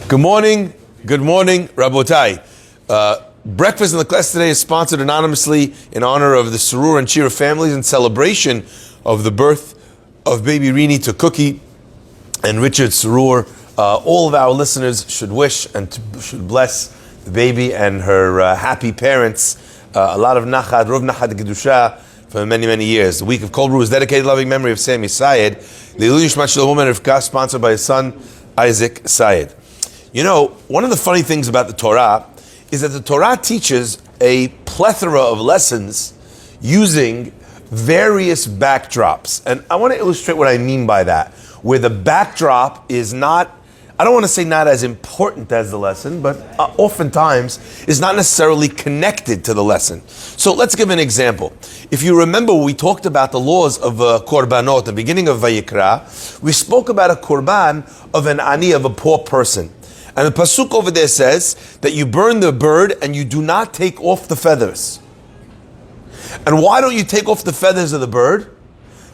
Good morning, Rabotai. Breakfast in the class today is sponsored anonymously in honor of the Sarur and Chira families in celebration of the birth of baby Rini to Cookie and Richard Sarur. All of our listeners should wish and should bless the baby and her happy parents. A lot of nachad, rov nachad gedusha for many, many years. The week of Kol Brew is dedicated to loving memory of Sammy Sayed. The Ilui Nishmat Shel Woman of Rivka, sponsored by his son Isaac Sayed. You know, one of the funny things about the Torah is that the Torah teaches a plethora of lessons using various backdrops. And I want to illustrate what I mean by that, where the backdrop is not, I don't want to say not as important as the lesson, but oftentimes is not necessarily connected to the lesson. So let's give an example. If you remember, we talked about the laws of korbanot at the beginning of Vayikra. We spoke about a korban of an ani, of a poor person. And the pasuk over there says that you burn the bird and you do not take off the feathers. And why don't you take off the feathers of the bird?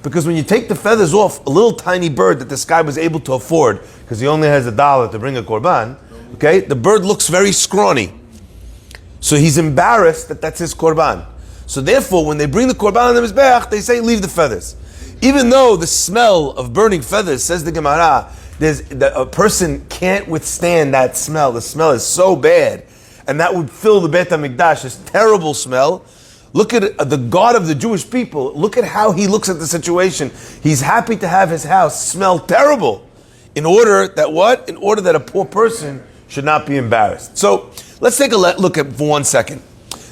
Because when you take the feathers off, a little tiny bird that this guy was able to afford, because he only has $1 to bring a korban, okay, the bird looks very scrawny. So he's embarrassed that that's his korban. So therefore, when they bring the korban on the mizbeach, they say, leave the feathers. Even though the smell of burning feathers, says the Gemara, a person can't withstand that smell. The smell is so bad, and that would fill the Beit HaMikdash, this terrible smell. Look at the God of the Jewish people. Look at how he looks at the situation. He's happy to have his house smell terrible in order that what? In order that a poor person should not be embarrassed. So let's take a look at for 1 second.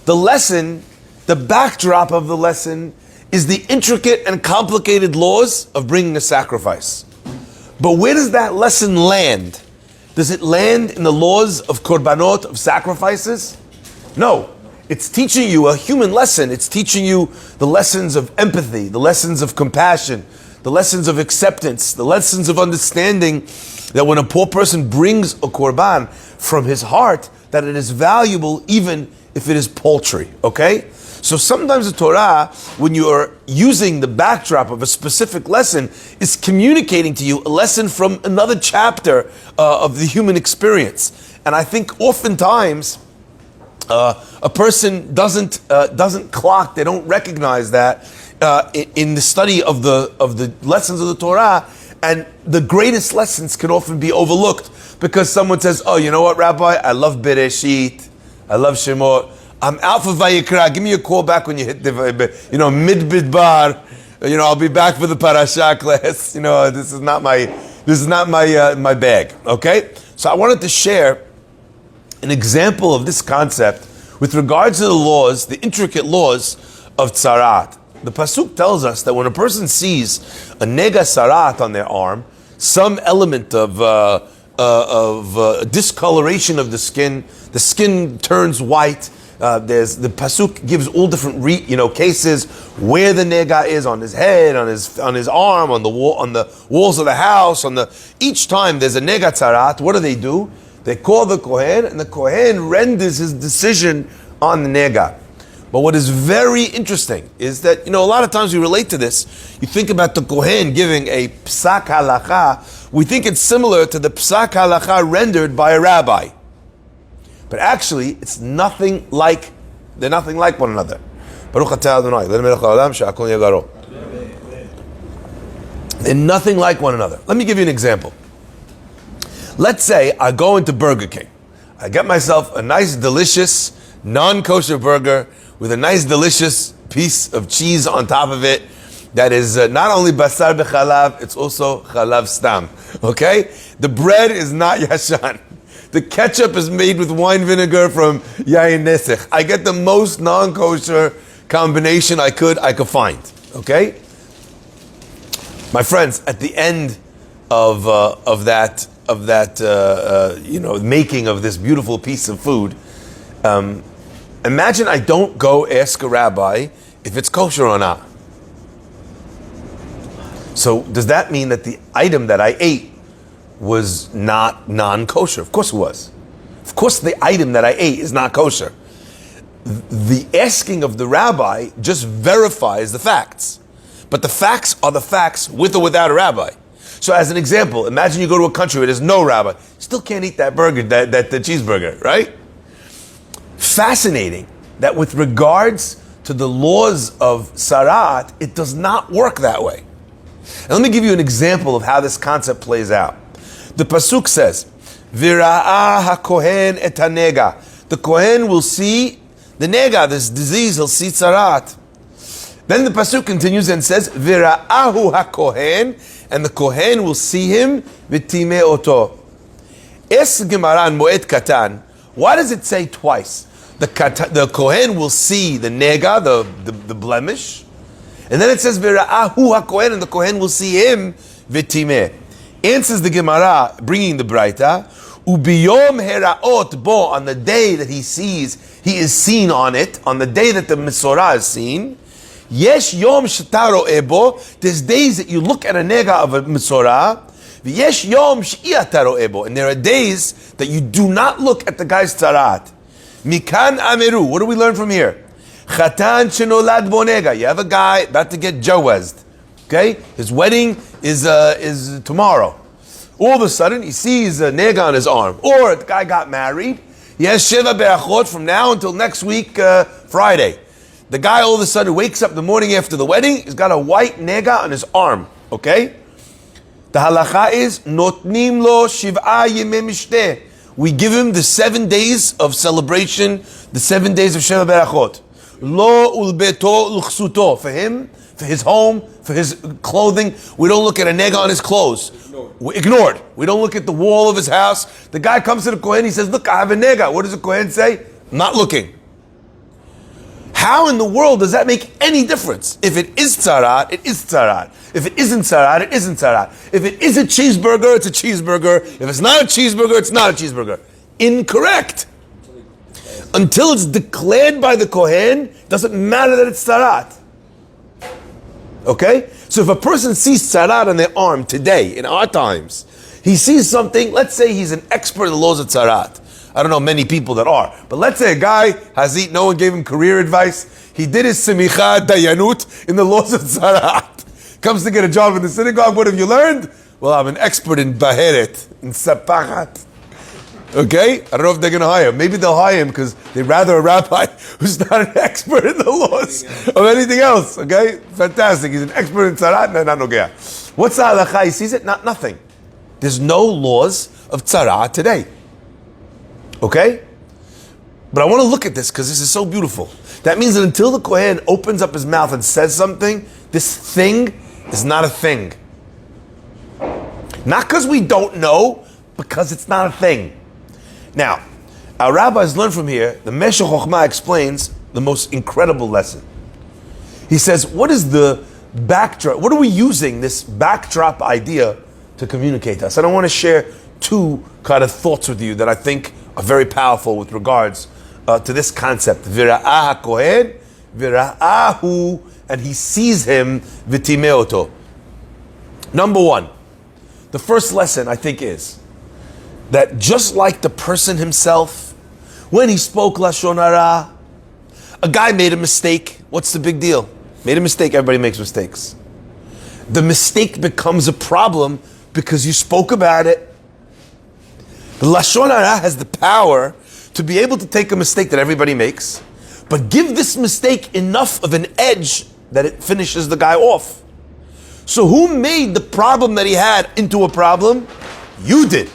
The lesson, the backdrop of the lesson is the intricate and complicated laws of bringing a sacrifice. But where does that lesson land? Does it land in the laws of korbanot, of sacrifices? No. It's teaching you a human lesson. It's teaching you the lessons of empathy, the lessons of compassion, the lessons of acceptance, the lessons of understanding that when a poor person brings a korban from his heart, that it is valuable even if it is paltry, okay? So sometimes the Torah, when you are using the backdrop of a specific lesson, is communicating to you a lesson from another chapter of the human experience. And I think oftentimes a person doesn't clock, they don't recognize that in the study of the lessons of the Torah, and the greatest lessons can often be overlooked because someone says, "Oh, you know what, Rabbi? I love Bereshit, I love Shemot. I'm out for Vayikra. Give me a call back when you hit the, mid-bidbar. I'll be back for the parasha class. This is not my bag." Okay, so I wanted to share an example of this concept with regards to the laws, the intricate laws of tzarat. The pasuk tells us that when a person sees a nega sarat on their arm, some element of discoloration of the skin turns white. The pasuk gives all different cases where the nega is, on his head, on his arm, on the wall, on the walls of the house. Each time there's a nega tzarat, what do? They call the kohen, and the kohen renders his decision on the nega. But what is very interesting is that, a lot of times we relate to this. You think about the kohen giving a psak halacha, we think it's similar to the psak halacha rendered by a rabbi. But actually, they're nothing like one another. Baruch atah Adonai, melech haolam she'akol yagaro. They're nothing like one another. Let me give you an example. Let's say I go into Burger King. I get myself a nice, delicious, non-kosher burger with a nice, delicious piece of cheese on top of it that is not only basar b'chalav, it's also chalav stam. Okay? The bread is not yashan. The ketchup is made with wine vinegar from Yayin Nesech. I get the most non-kosher combination I could find. Okay? My friends, at the end of that making of this beautiful piece of food, imagine I don't go ask a rabbi if it's kosher or not. So does that mean that the item that I ate was not non-kosher? Of course it was. Of course the item that I ate is not kosher. The asking of the rabbi just verifies the facts. But the facts are the facts with or without a rabbi. So as an example, imagine you go to a country where there's no rabbi. Still can't eat that burger, that the cheeseburger, right? Fascinating that with regards to the laws of Sarat, it does not work that way. And let me give you an example of how this concept plays out. The pasuk says, "Vira'ah hakohen et hanega." The kohen will see the nega, this disease. He'll see Sarat. Then the pasuk continues and says, "Vira'ahu hakohen," and the kohen will see him v'timeh oto. Es Gemara in Moed Katan. Why does it say twice? The kohen will see the nega, the blemish, and then it says "Vira'ahu hakohen," and the kohen will see him v'timeh. Answers the Gemara, bringing the Braita, "Ubiyom heraot bo," on the day that he is seen on it, on the day that the Metzora is seen. Yesh yom shetaro ebo. There's days that you look at a nega of a Metzora. Yesh yom she'ataro ebo, and there are days that you do not look at the guy's tzarat. Mikan ameru. What do we learn from here? Chatan shenolad bo nega. You have a guy about to get jawazed. Okay, his wedding is tomorrow. All of a sudden, he sees a nega on his arm, or the guy got married. He has sheva be'achot from now until next week, Friday. The guy all of a sudden wakes up the morning after the wedding, he's got a white nega on his arm, okay? The halacha is, notnim lo shiv'a yemei mishteh. We give him the 7 days of celebration, the 7 days of Sheva Berachot. Lo ulbeto l'chsuto. For him, for his home, for his clothing, we don't look at a nega on his clothes. Ignored. We don't look at the wall of his house. The guy comes to the Kohen, he says, look, I have a nega. What does the Kohen say? I'm not looking. How in the world does that make any difference? If it is tzarat, it is tzarat. If it isn't tzarat, it isn't tzarat. If it is a cheeseburger, it's a cheeseburger. If it's not a cheeseburger, it's not a cheeseburger. Incorrect. Until it's declared by the Kohen, doesn't matter that it's tzarat. Okay? So if a person sees tzarat on their arm today, in our times, he sees something, let's say he's an expert in the laws of tzarat. I don't know many people that are, but let's say a guy, Hazit, no one gave him career advice. He did his semicha dayanut in the laws of tzarat. Comes to get a job in the synagogue. What have you learned? Well, I'm an expert in baheret, in sapachat. Okay? I don't know if they're going to hire him. Maybe they'll hire him because they'd rather a rabbi who's not an expert in the laws of anything else. Okay? Fantastic. He's an expert in tzarat. No, not nogea. What's the halacha? He sees it? Nothing. There's no laws of tzarat today. Okay? But I want to look at this because this is so beautiful. That means that until the Kohen opens up his mouth and says something, this thing is not a thing. Not because we don't know, because it's not a thing. Now, our rabbis learn from here, the Meshech Chochmah explains the most incredible lesson. He says, what is the backdrop? What are we using this backdrop idea to communicate to us? And I want to share two kind of thoughts with you that I think are very powerful with regards to this concept. Vira'ah kohen, vira'ahu, and he sees him, v'timeoto. Number one, the first lesson I think is that just like the person himself, when he spoke Lashon Hara, a guy made a mistake. What's the big deal? Made a mistake, everybody makes mistakes. The mistake becomes a problem because you spoke about it. The Lashon Hara has the power to be able to take a mistake that everybody makes, but give this mistake enough of an edge that it finishes the guy off. So who made the problem that he had into a problem? You did.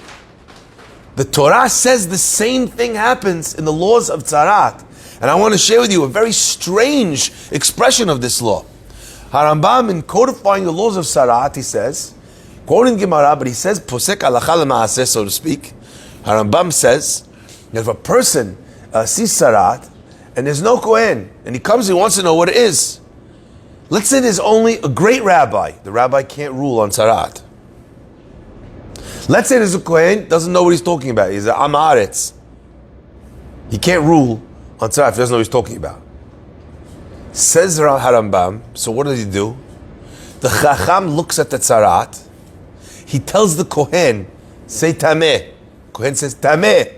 The Torah says the same thing happens in the laws of tzarat. And I want to share with you a very strange expression of this law. Harambam, in codifying the laws of tzarat, he says, quoting Gemara, but he says, posek halacha l'maaseh, so to speak. Harambam says, that if a person sees tzarat, and there's no Kohen, and he comes, he wants to know what it is. Let's say there's only a great rabbi. The rabbi can't rule on tzarat. Let's say there's a Kohen, doesn't know what he's talking about. He's an Am Haaretz. He can't rule on tzarat if he doesn't know what he's talking about. Says Harambam, so what does he do? The Chacham looks at the tzarat. He tells the Kohen, say Tameh. Kohen says, Tameh,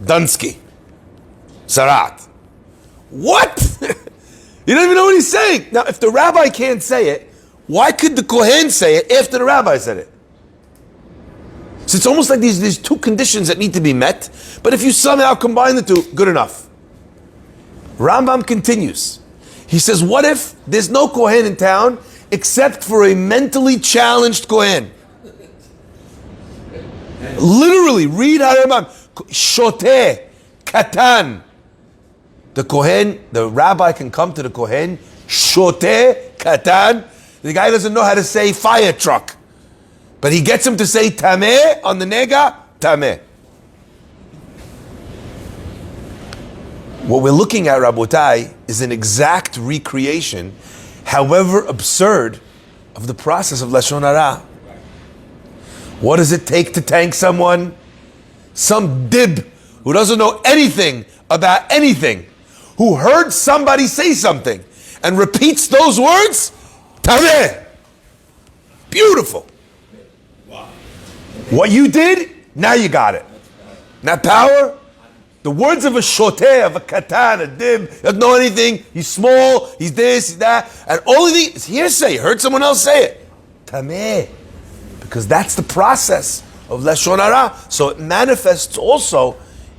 Dunsky, tzarat. What? You don't even know what he's saying. Now, if the rabbi can't say it, why could the Kohen say it after the rabbi said it? So it's almost like these two conditions that need to be met, but if you somehow combine the two, good enough. Rambam continues. He says, what if there's no Kohen in town except for a mentally challenged Kohen? Literally, read Harambam. Shoteh, Katan. The Kohen, the rabbi can come to the Kohen, Shoteh, Katan. The guy doesn't know how to say fire truck. But he gets him to say Tameh on the nega, Tameh. What we're looking at, Rabotai, is an exact recreation, however absurd, of the process of Lashon Hara. What does it take to tank someone? Some dib who doesn't know anything about anything, who heard somebody say something and repeats those words, Tameh. Beautiful. Wow. What you did, now you got it. Now power, the words of a shoteh, of a katan, a dib, doesn't know anything, he's small, he's this, he's that, and all of these is hearsay, heard someone else say it. Tameh. Because that's the process of Lashon Hara. So it manifests also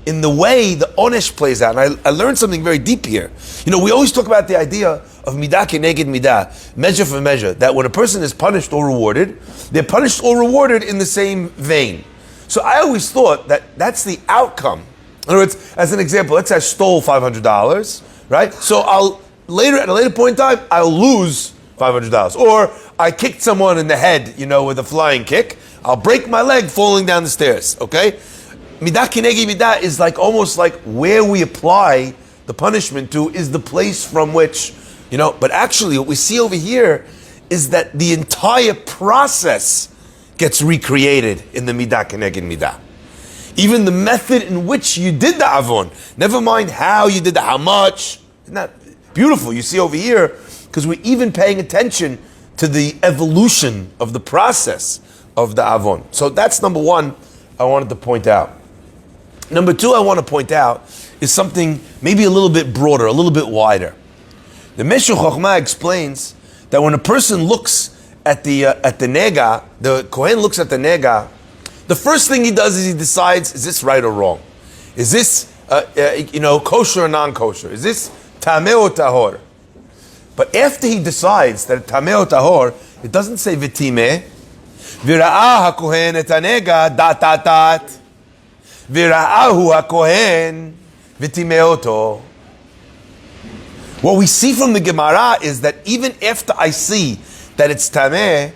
in the way the onesh plays out. And I learned something very deep here. You know, we always talk about the idea of midah keneged midah, measure for measure, that when a person is punished or rewarded, they're punished or rewarded in the same vein. So I always thought that that's the outcome. In other words, as an example, let's say I stole $500, right? So at a later point in time, I'll lose $500. Or I kicked someone in the head, with a flying kick. I'll break my leg falling down the stairs, okay? Midah kinegi midah is almost like where we apply the punishment to is the place from which, but actually what we see over here is that the entire process gets recreated in the midah kinegi midah. Even the method in which you did the avon, never mind how you did how much. Isn't that beautiful? You see over here, because we're even paying attention to the evolution of the process of the avon. So that's number one I wanted to point out. Number two I want to point out is something maybe a little bit broader, a little bit wider. The Meshech Chochmah explains that when a person looks at the nega, the Kohen looks at the nega, the first thing he does is he decides, is this right or wrong? Is this kosher or non-kosher? Is this tameh or tahor? But after he decides that tameh or tahor, it doesn't say v'timeh. V'ra'ah hakohen et hanega dat. V'ra'ahu hakohen v'timeh oto. What we see from the Gemara is that even after I see that it's tameh,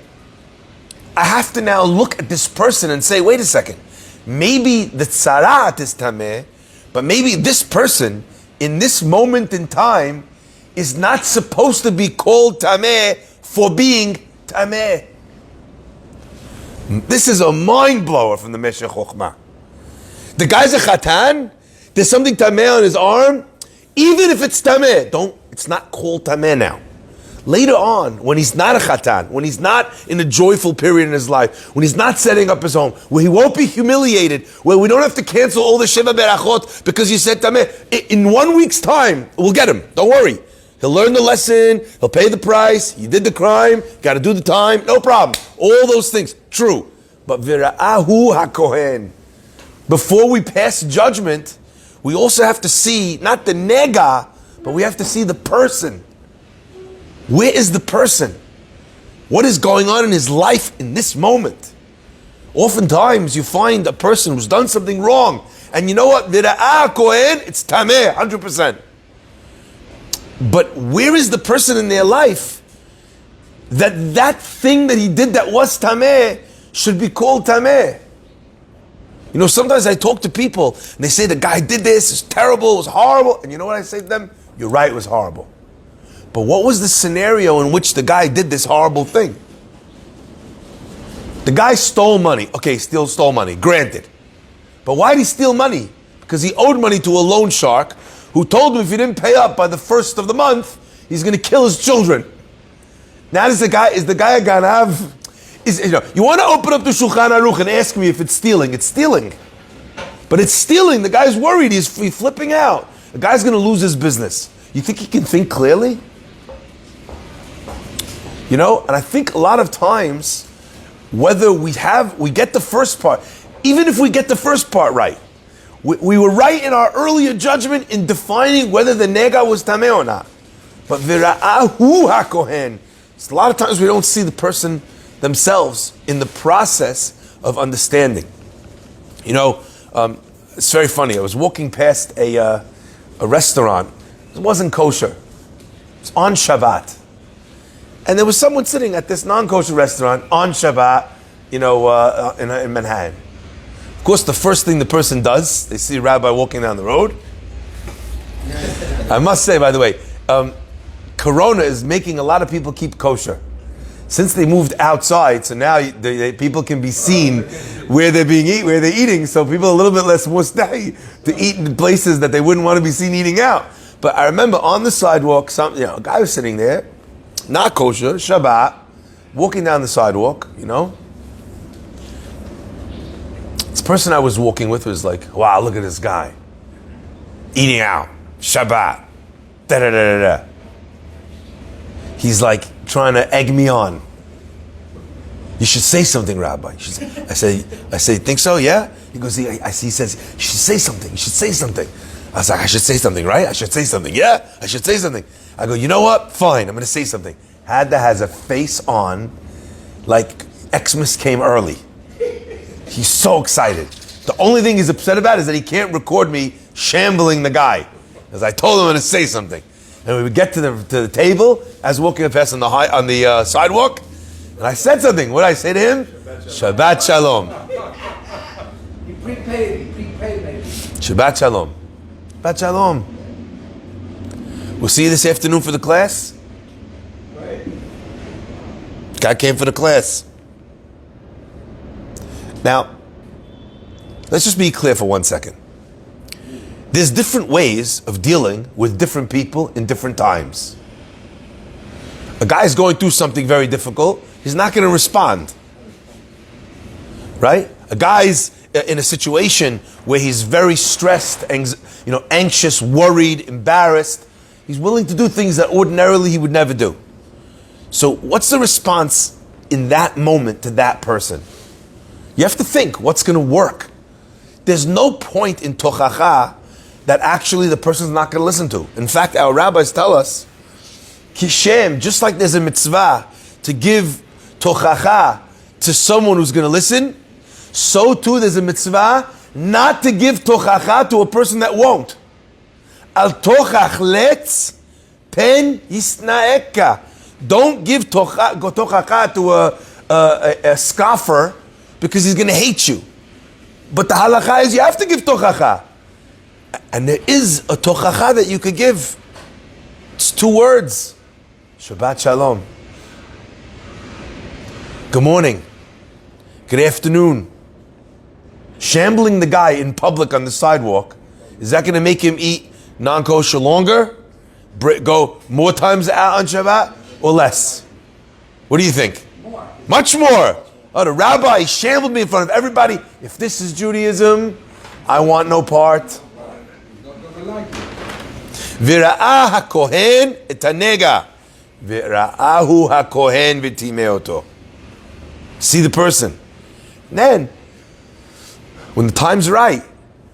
I have to now look at this person and say, wait a second, maybe the tzarat is tameh, but maybe this person, in this moment in time, is not supposed to be called tameh for being tameh. This is a mind blower from the Meshech Chochmah. The guy's a chatan, there's something tameh on his arm, even if it's tameh, it's not called tameh now. Later on, when he's not a chatan, when he's not in a joyful period in his life, when he's not setting up his home, where he won't be humiliated, where we don't have to cancel all the Sheva Berachot because you said Tameh, in 1 week's time, we'll get him. Don't worry. He'll learn the lesson, he'll pay the price, you did the crime, got to do the time, no problem. All those things, true. But Vira'ahu HaKohen, before we pass judgment, we also have to see, not the nega, but we have to see the person. Where is the person? What is going on in his life in this moment? Oftentimes you find a person who's done something wrong, and you know what? Vira'ah Kohen, it's tameh, 100%. But where is the person in their life that thing that he did that was tameh should be called tameh? Sometimes I talk to people, and they say the guy did this, it's terrible, it was horrible, and you know what I say to them? You're right, it was horrible. But what was the scenario in which the guy did this horrible thing? The guy stole money. Okay, still stole money, granted. But why did he steal money? Because he owed money to a loan shark who told him if he didn't pay up by the first of the month, he's going to kill his children. Now is the guy a ganav? You want to open up the Shulchan Aruch and ask me if it's stealing. It's stealing. But it's stealing. The guy's worried. He's flipping out. The guy's going to lose his business. You think he can think clearly? And I think a lot of times, whether we get the first part, Even if we get the first part right, we were right in our earlier judgment in defining whether the nega was tameh or not. But vira'ahu hakohen, a lot of times we don't see the person themselves in the process of understanding. You know, it's very funny. I was walking past a restaurant. It wasn't kosher. It was on Shabbat. And there was someone sitting at this non-kosher restaurant on Shabbat, you know, in Manhattan. Of course, the first thing the person does, they see a rabbi walking down the road. I must say, by the way, Corona is making a lot of people keep kosher. Since they moved outside, so now people can be seen where they're eating, so people are a little bit less mustahi to eat in places that they wouldn't want to be seen eating out. But I remember on the sidewalk, a guy was sitting there, not kosher, Shabbat, walking down the sidewalk, you know. This person I was walking with was like, wow, look at this guy. Eating out, Shabbat, da-da-da-da-da. He's like trying to egg me on. You should say something, Rabbi. I say, think so? Yeah? He goes, he says, you should say something. You should say something. I was like, I should say something, right? I should say something. Yeah, I should say something. I go, you know what? Fine, I'm going to say something. Hadda has a face on like Xmas came early. He's so excited. The only thing he's upset about is that he can't record me shambling the guy. Because I told him I'm going to say something. And we would get to the table as walking past on the sidewalk, and I said something. What did I say to him? Shabbat Shalom. He prepaid maybe. Shabbat Shalom. Shabbat Shalom. We'll see you this afternoon for the class. Right. Guy came for the class. Now, let's just be clear for 1 second. There's different ways of dealing with different people in different times. A guy's going through something very difficult, he's not going to respond. Right? A guy's in a situation where he's very stressed, anxious, worried, embarrassed. He's willing to do things that ordinarily he would never do. So what's the response in that moment to that person? You have to think, what's going to work? There's no point in tochacha that actually the person's not going to listen to. In fact, our rabbis tell us, Kishem, just like there's a mitzvah to give tochacha to someone who's going to listen, so too there's a mitzvah not to give tochacha to a person that won't. Al tochach letz pen yisnaeka. Don't give tochacha to a scoffer because he's going to hate you. But the halacha is you have to give tochacha. And there is a tochacha that you could give. It's 2 words. Shabbat Shalom. Good morning. Good afternoon. Shambling the guy in public on the sidewalk, is that going to make him eat non-kosher longer? Go more times out on Shabbat or less? What do you think? More. Much more. Oh, the rabbi shambled me in front of everybody. If this is Judaism, I want no part. Vira'ah hakohen et hanega. Vira'ahu hakohen v'timeoto. See the person. And then, when the time's right,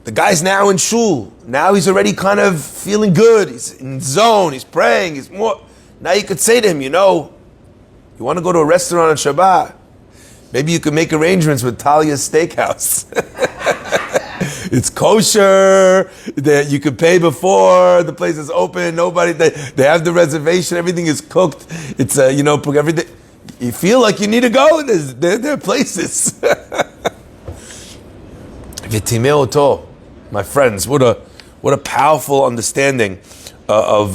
the guy's now in shul. Now he's already kind of feeling good. He's in zone. He's praying. He's more. Now you could say to him, you want to go to a restaurant on Shabbat? Maybe you could make arrangements with Talia's Steakhouse. It's kosher. You could pay before the place is open. They have the reservation. Everything is cooked. It's everything. You feel like you need to go. There are places. V'timeoto, my friends, what a powerful understanding of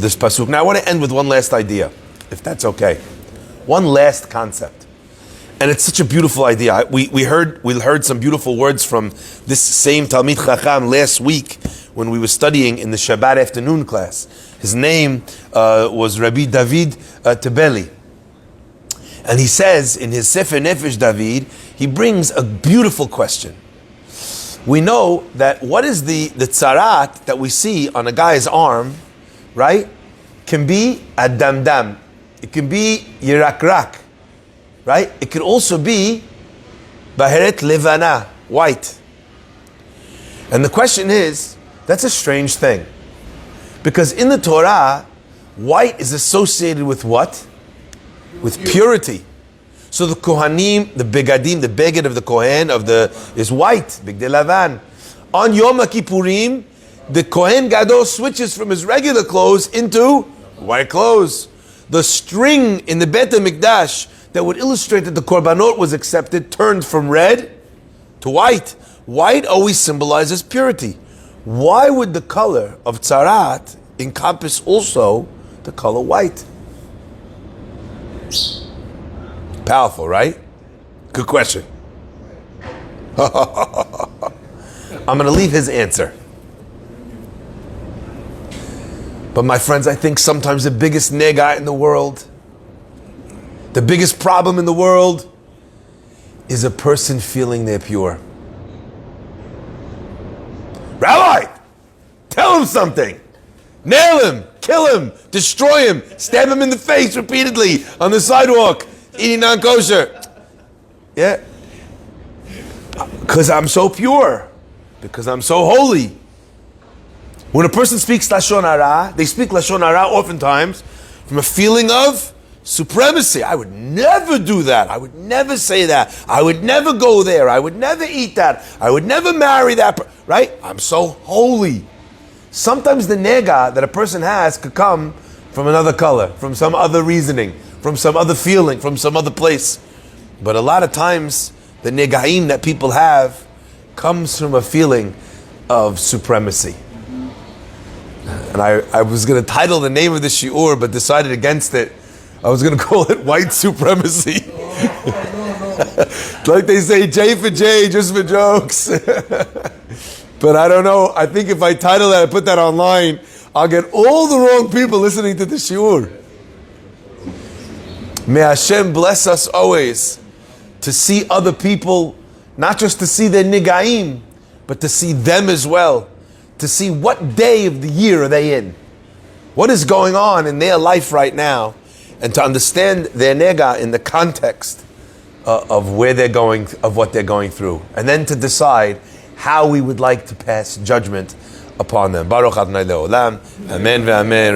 this pasuk. Now I want to end with one last idea, if that's okay. One last concept, and it's such a beautiful idea. We heard some beautiful words from this same Talmid Chacham last week when we were studying in the Shabbat afternoon class. His name was Rabbi David Tebeli. And he says in his Sefer Nefesh David, he brings a beautiful question. We know that what is the tzarat that we see on a guy's arm, right? Can be a damdam. It can be yirakrak, right? It could also be Baheret levana, white. And the question is, that's a strange thing. Because in the Torah, white is associated with what? With purity. So the Kohanim, the Begadim, the Beged of the Kohen is white, Bigdei Lavan. On Yom Kippurim, the Kohen Gadol switches from his regular clothes into white clothes. The string in the Bet HaMikdash that would illustrate that the Korbanot was accepted turned from red to white. White always symbolizes purity. Why would the color of Tzarat encompass also the color white? Powerful, right? Good question. I'm going to leave his answer. But my friends, I think sometimes the biggest nega in the world, the biggest problem in the world, is a person feeling they're pure. Rabbi, tell him something. Nail him, kill him, destroy him, stab him in the face repeatedly on the sidewalk, eating non-kosher. Yeah. Because I'm so pure. Because I'm so holy. When a person speaks Lashon Hara, they speak Lashon Hara oftentimes from a feeling of supremacy. I would never do that. I would never say that. I would never go there. I would never eat that. I would never marry that. Right? I'm so holy. Sometimes the nega that a person has could come from another color, from some other reasoning, from some other feeling, from some other place. But a lot of times, the negaim that people have comes from a feeling of supremacy. And I was going to title the name of the shiur, but decided against it. I was going to call it white supremacy. Like they say, J for J, just for jokes. But I don't know. I think if I title that, I put that online, I'll get all the wrong people listening to the shiur. May Hashem bless us always to see other people, not just to see their nigaim, but to see them as well. To see what day of the year are they in. What is going on in their life right now. And to understand their nega in the context of where they're going, of what they're going through. And then to decide how we would like to pass judgment upon them. Baruch Adonai Le'olam. Amen ve'amen.